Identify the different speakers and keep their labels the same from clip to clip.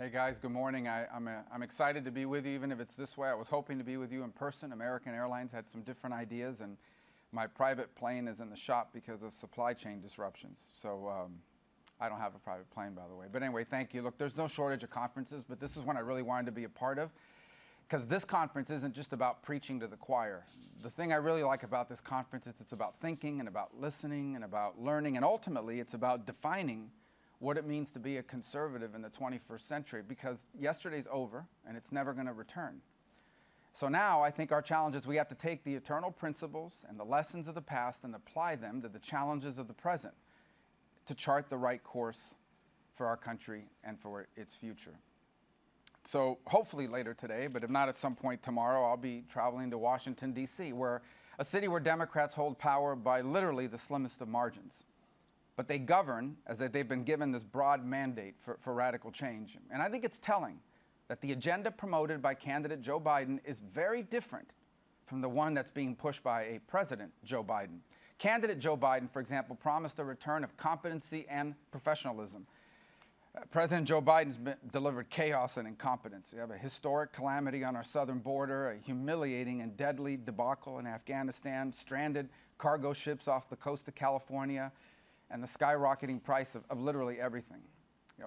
Speaker 1: Hey guys, good morning. I'm excited to be with you, even if it's this way. I was hoping to be with you in person. American Airlines had some different ideas, and my private plane is in the shop because of supply chain disruptions. So I don't have a private plane, by the way. But anyway, thank you. Look, there's no shortage of conferences, but this is one I really wanted to be a part of, because this conference isn't just about preaching to the choir. The thing I really like about this conference is it's about thinking and about listening and about learning, and ultimately it's about defining what it means to be a conservative in the 21st century, because yesterday's over and it's never going to return. So now I think our challenge is we have to take the eternal principles and the lessons of the past and apply them to the challenges of the present to chart the right course for our country and for its future. So hopefully later today, but if not at some point tomorrow, I'll be traveling to Washington, D.C., a city where Democrats hold power by literally the slimmest of margins. But they govern as if they've been given this broad mandate for radical change. And I think it's telling that the agenda promoted by candidate Joe Biden is very different from the one that's being pushed by a President Joe Biden. Candidate Joe Biden, for example, promised a return of competency and professionalism. President Joe Biden's delivered chaos and incompetence. We have a historic calamity on our southern border, a humiliating and deadly debacle in Afghanistan, stranded cargo ships off the coast of California, and the skyrocketing price of literally everything.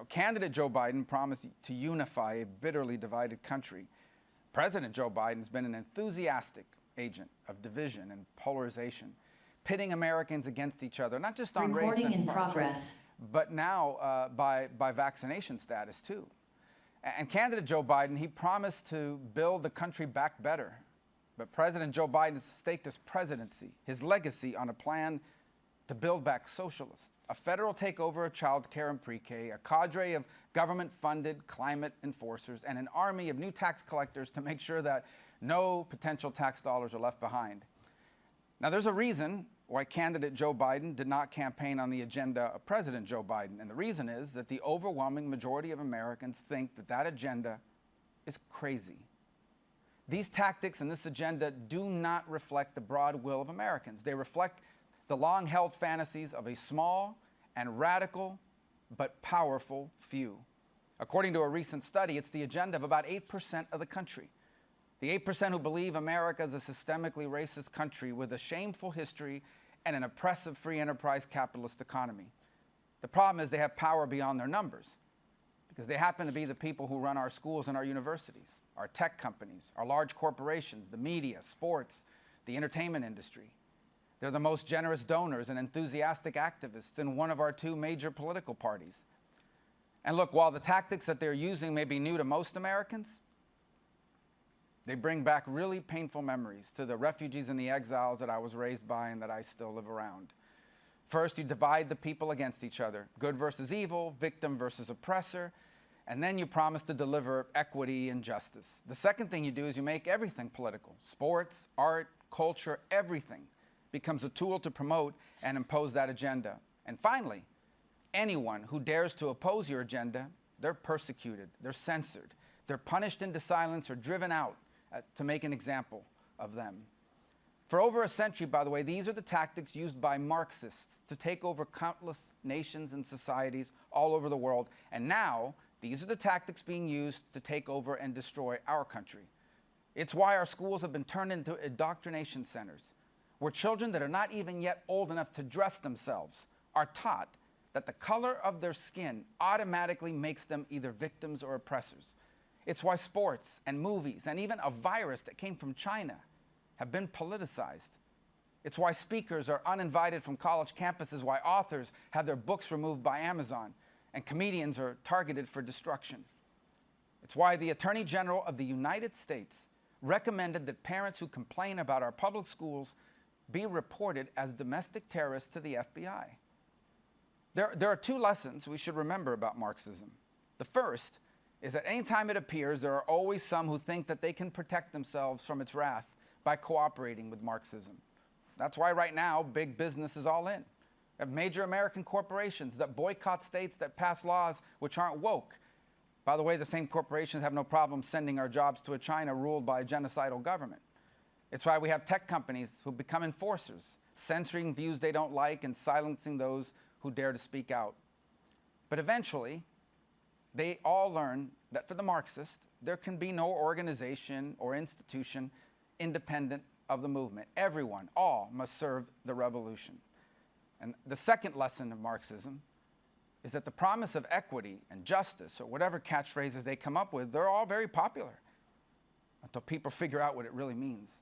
Speaker 1: Candidate Joe Biden promised to unify a bitterly divided country. President Joe Biden's been an enthusiastic agent of division and polarization, pitting Americans against each other, not just on race and progress, but now by vaccination status too. And candidate Joe Biden, he promised to build the country back better. But President Joe Biden staked his presidency, his legacy, on a plan to build back socialist, a federal takeover of child care and pre-K, a cadre of government-funded climate enforcers, and an army of new tax collectors to make sure that no potential tax dollars are left behind. Now, there's a reason why candidate Joe Biden did not campaign on the agenda of President Joe Biden, and the reason is that the overwhelming majority of Americans think that that agenda is crazy. These tactics and this agenda do not reflect the broad will of Americans. They reflect the long-held fantasies of a small and radical but powerful few. According to a recent study, it's the agenda of about 8% of the country. The 8% who believe America is a systemically racist country with a shameful history and an oppressive free enterprise capitalist economy. The problem is they have power beyond their numbers, because they happen to be the people who run our schools and our universities, our tech companies, our large corporations, the media, sports, the entertainment industry. They're the most generous donors and enthusiastic activists in one of our two major political parties. And look, while the tactics that they're using may be new to most Americans, they bring back really painful memories to the refugees and the exiles that I was raised by and that I still live around. First, you divide the people against each other, good versus evil, victim versus oppressor, and then you promise to deliver equity and justice. The second thing you do is you make everything political. Sports, art, culture, everything becomes a tool to promote and impose that agenda. And finally, anyone who dares to oppose your agenda, they're persecuted, they're censored, they're punished into silence or driven out to make an example of them. For over a century, by the way, these are the tactics used by Marxists to take over countless nations and societies all over the world. And now, these are the tactics being used to take over and destroy our country. It's why our schools have been turned into indoctrination centers, where children that are not even yet old enough to dress themselves are taught that the color of their skin automatically makes them either victims or oppressors. It's why sports and movies and even a virus that came from China have been politicized. It's why speakers are uninvited from college campuses, why authors have their books removed by Amazon, and comedians are targeted for destruction. It's why the Attorney General of the United States recommended that parents who complain about our public schools be reported as domestic terrorists to the FBI. There are two lessons we should remember about Marxism. The first is that anytime it appears, there are always some who think that they can protect themselves from its wrath by cooperating with Marxism. That's why right now, big business is all in. We have major American corporations that boycott states that pass laws which aren't woke. By the way, the same corporations have no problem sending our jobs to a China ruled by a genocidal government. It's why we have tech companies who become enforcers, censoring views they don't like and silencing those who dare to speak out. But eventually, they all learn that for the Marxist, there can be no organization or institution independent of the movement. Everyone, all, must serve the revolution. And the second lesson of Marxism is that the promise of equity and justice, or whatever catchphrases they come up with, they're all very popular until people figure out what it really means.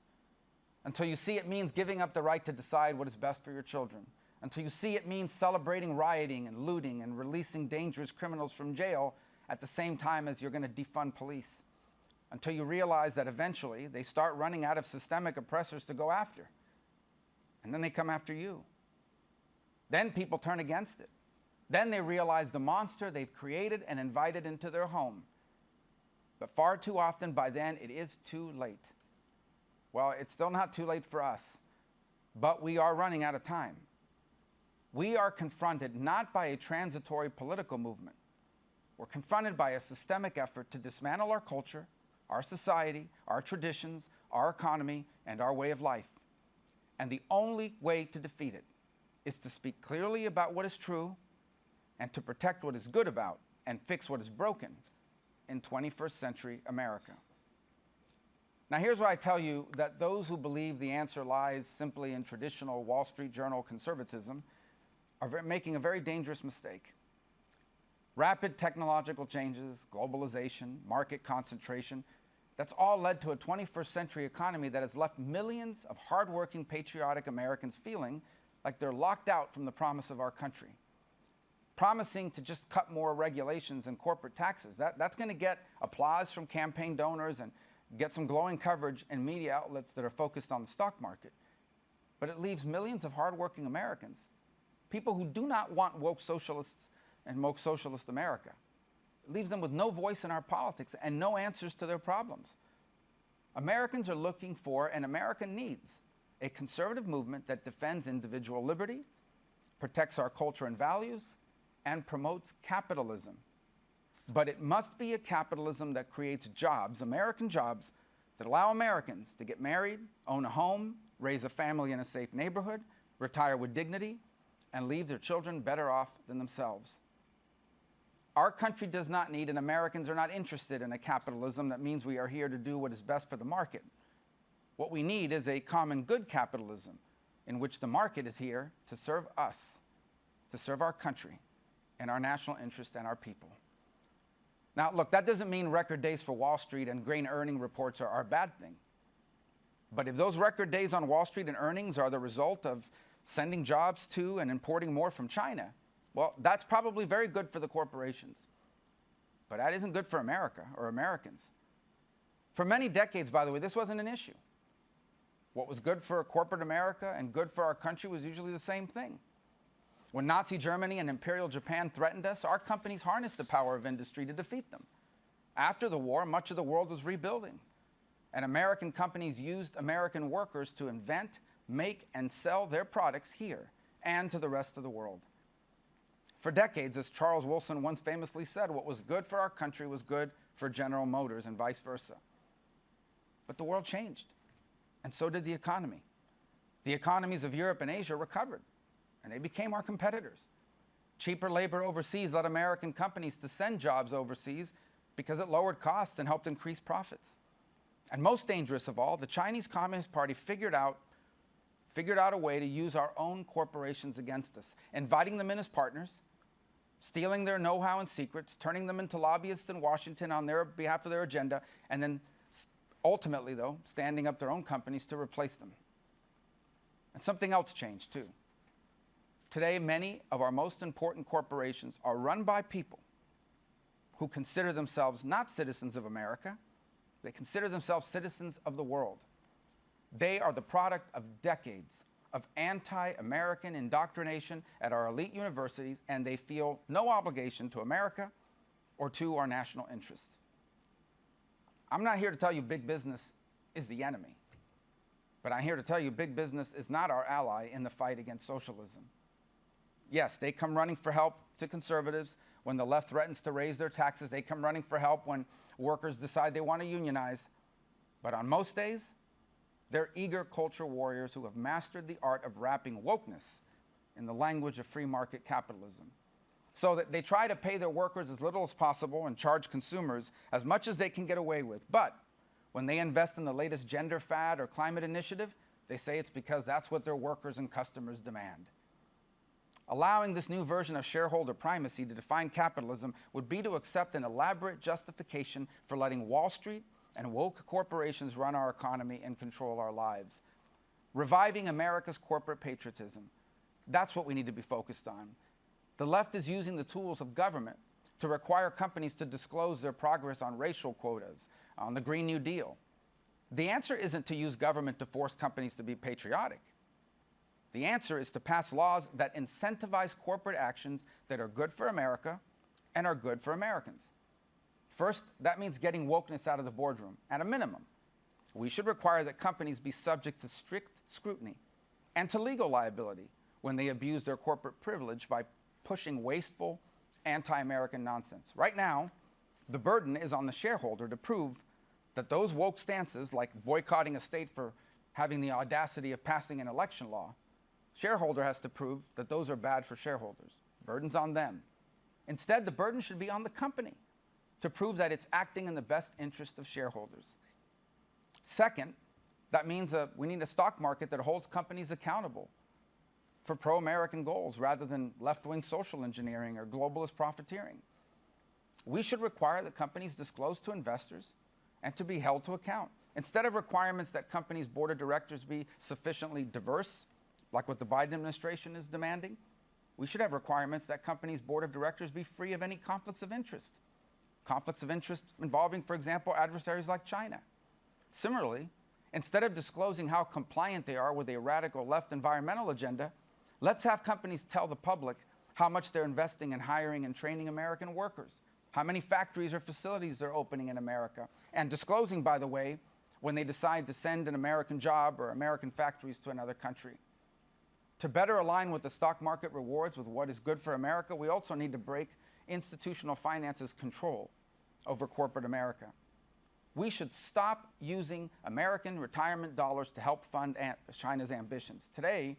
Speaker 1: Until you see it means giving up the right to decide what is best for your children. Until you see it means celebrating rioting and looting and releasing dangerous criminals from jail at the same time as you're going to defund police. Until you realize that eventually they start running out of systemic oppressors to go after. And then they come after you. Then people turn against it. Then they realize the monster they've created and invited into their home. But far too often by then it is too late. Well, it's still not too late for us, but we are running out of time. We are confronted not by a transitory political movement. We're confronted by a systemic effort to dismantle our culture, our society, our traditions, our economy, and our way of life. And the only way to defeat it is to speak clearly about what is true and to protect what is good about and fix what is broken in 21st century America. Now, here's why I tell you that those who believe the answer lies simply in traditional Wall Street Journal conservatism are making a very dangerous mistake. Rapid technological changes, globalization, market concentration, that's all led to a 21st century economy that has left millions of hardworking, patriotic Americans feeling like they're locked out from the promise of our country. Promising to just cut more regulations and corporate taxes. That's going to get applause from campaign donors and get some glowing coverage in media outlets that are focused on the stock market. But it leaves millions of hardworking Americans, people who do not want woke socialists and woke socialist America. It leaves them with no voice in our politics and no answers to their problems. Americans are looking for, and America needs, a conservative movement that defends individual liberty, protects our culture and values, and promotes capitalism. But it must be a capitalism that creates jobs, American jobs, that allow Americans to get married, own a home, raise a family in a safe neighborhood, retire with dignity, and leave their children better off than themselves. Our country does not need, and Americans are not interested in, a capitalism that means we are here to do what is best for the market. What we need is a common good capitalism in which the market is here to serve us, to serve our country, and our national interest and our people. Now, look, that doesn't mean record days for Wall Street and grain earning reports are a bad thing. But if those record days on Wall Street and earnings are the result of sending jobs to and importing more from China, well, that's probably very good for the corporations. But that isn't good for America or Americans. For many decades, by the way, this wasn't an issue. What was good for corporate America and good for our country was usually the same thing. When Nazi Germany and Imperial Japan threatened us, our companies harnessed the power of industry to defeat them. After the war, much of the world was rebuilding, and American companies used American workers to invent, make, and sell their products here and to the rest of the world. For decades, as Charles Wilson once famously said, what was good for our country was good for General Motors and vice versa. But the world changed, and so did the economy. The economies of Europe and Asia recovered, and they became our competitors. Cheaper labor overseas led American companies to send jobs overseas because it lowered costs and helped increase profits. And most dangerous of all, the Chinese Communist Party figured out a way to use our own corporations against us, inviting them in as partners, stealing their know-how and secrets, turning them into lobbyists in Washington on their behalf of their agenda, and then ultimately, though, standing up their own companies to replace them. And something else changed, too. Today, many of our most important corporations are run by people who consider themselves not citizens of America. They consider themselves citizens of the world. They are the product of decades of anti-American indoctrination at our elite universities, and they feel no obligation to America or to our national interests. I'm not here to tell you big business is the enemy, but I'm here to tell you big business is not our ally in the fight against socialism. Yes, they come running for help to conservatives when the left threatens to raise their taxes. They come running for help when workers decide they want to unionize. But on most days, they're eager culture warriors who have mastered the art of wrapping wokeness in the language of free market capitalism. so that they try to pay their workers as little as possible and charge consumers as much as they can get away with. But when they invest in the latest gender fad or climate initiative, they say it's because that's what their workers and customers demand. Allowing this new version of shareholder primacy to define capitalism would be to accept an elaborate justification for letting Wall Street and woke corporations run our economy and control our lives. Reviving America's corporate patriotism. That's what we need to be focused on. The left is using the tools of government to require companies to disclose their progress on racial quotas, on the Green New Deal. The answer isn't to use government to force companies to be patriotic. The answer is to pass laws that incentivize corporate actions that are good for America and are good for Americans. First, that means getting wokeness out of the boardroom. At a minimum, we should require that companies be subject to strict scrutiny and to legal liability when they abuse their corporate privilege by pushing wasteful, anti-American nonsense. Right now, the burden is on the shareholder to prove that those woke stances, like boycotting a state for having the audacity of passing an election law, shareholder has to prove that those are bad for shareholders. Burden's on them. Instead, the burden should be on the company to prove that it's acting in the best interest of shareholders. Second, that means we need a stock market that holds companies accountable for pro-American goals rather than left-wing social engineering or globalist profiteering. We should require that companies disclose to investors and to be held to account. Instead of requirements that companies' board of directors be sufficiently diverse, like what the Biden administration is demanding, we should have requirements that companies' board of directors be free of any conflicts of interest. Conflicts of interest involving, for example, adversaries like China. Similarly, instead of disclosing how compliant they are with a radical left environmental agenda, let's have companies tell the public how much they're investing in hiring and training American workers, how many factories or facilities they're opening in America, and disclosing, by the way, when they decide to send an American job or American factories to another country. To better align with the stock market rewards with what is good for America, we also need to break institutional finance's control over corporate America. We should stop using American retirement dollars to help fund China's ambitions. Today,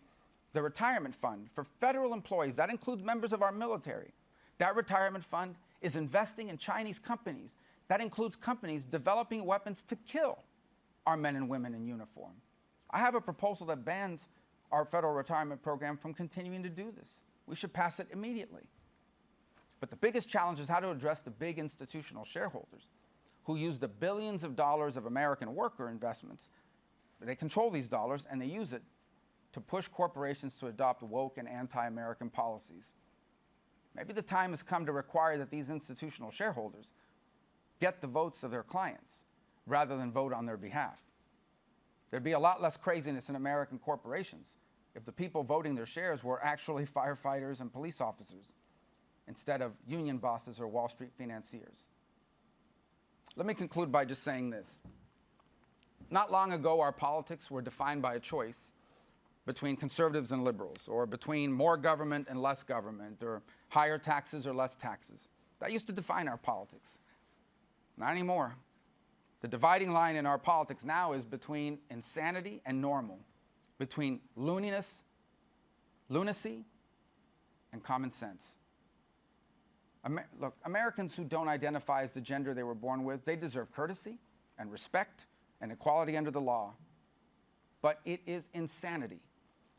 Speaker 1: the retirement fund for federal employees, that includes members of our military, that retirement fund is investing in Chinese companies. That includes companies developing weapons to kill our men and women in uniform. I have a proposal that bans our federal retirement program from continuing to do this. We should pass it immediately. But the biggest challenge is how to address the big institutional shareholders who use the billions of dollars of American worker investments. They control these dollars and they use it to push corporations to adopt woke and anti-American policies. Maybe the time has come to require that these institutional shareholders get the votes of their clients rather than vote on their behalf. There'd be a lot less craziness in American corporations if the people voting their shares were actually firefighters and police officers instead of union bosses or Wall Street financiers. Let me conclude by just saying this. Not long ago, our politics were defined by a choice between conservatives and liberals, or between more government and less government, or higher taxes or less taxes. That used to define our politics. Not anymore. The dividing line in our politics now is between insanity and normal, between lunacy and common sense. Look, Americans who don't identify as the gender they were born with, they deserve courtesy and respect and equality under the law. But it is insanity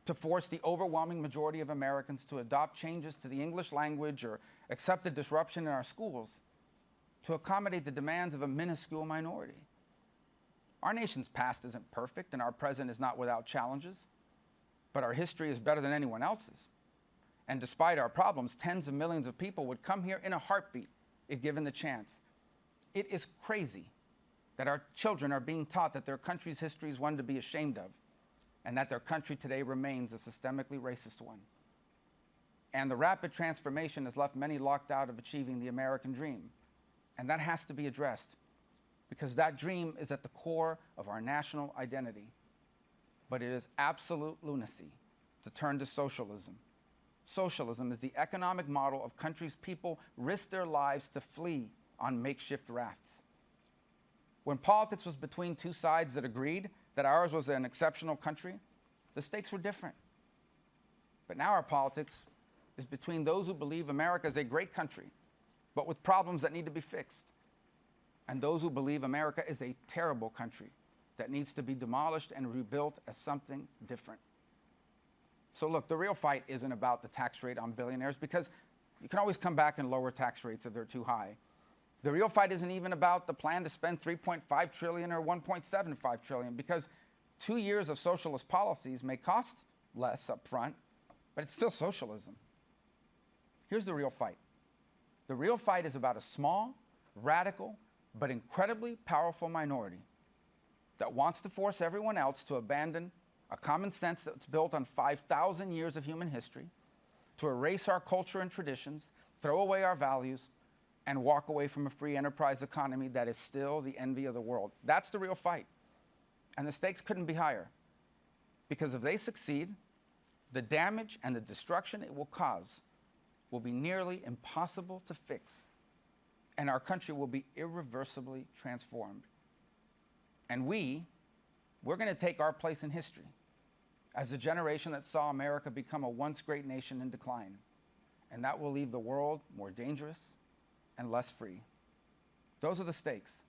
Speaker 1: to force the overwhelming majority of Americans to adopt changes to the English language or accept a disruption in our schools to accommodate the demands of a minuscule minority. Our nation's past isn't perfect and our present is not without challenges, but our history is better than anyone else's. And despite our problems, tens of millions of people would come here in a heartbeat if given the chance. It is crazy that our children are being taught that their country's history is one to be ashamed of, and that their country today remains a systemically racist one. And the rapid transformation has left many locked out of achieving the American dream. And that has to be addressed, because that dream is at the core of our national identity. But it is absolute lunacy to turn to socialism. Socialism is the economic model of countries people risk their lives to flee on makeshift rafts. When politics was between two sides that agreed that ours was an exceptional country, the stakes were different. But now our politics is between those who believe America is a great country, but with problems that need to be fixed, and those who believe America is a terrible country that needs to be demolished and rebuilt as something different. So look, the real fight isn't about the tax rate on billionaires, because you can always come back and lower tax rates if they're too high. The real fight isn't even about the plan to spend $3.5 trillion or $1.75 trillion, because 2 years of socialist policies may cost less up front, but it's still socialism. Here's the real fight. The real fight is about a small, radical, but incredibly powerful minority that wants to force everyone else to abandon a common sense that's built on 5,000 years of human history, to erase our culture and traditions, throw away our values, and walk away from a free enterprise economy that is still the envy of the world. That's the real fight. And the stakes couldn't be higher, because if they succeed, the damage and the destruction it will cause will be nearly impossible to fix, and our country will be irreversibly transformed. And we're going to take our place in history as the generation that saw America become a once great nation in decline, and that will leave the world more dangerous and less free. Those are the stakes.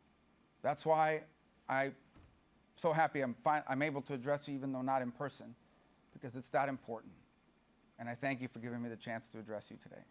Speaker 1: That's why I'm so happy I'm able to address you, even though not in person, because it's that important. And I thank you for giving me the chance to address you today.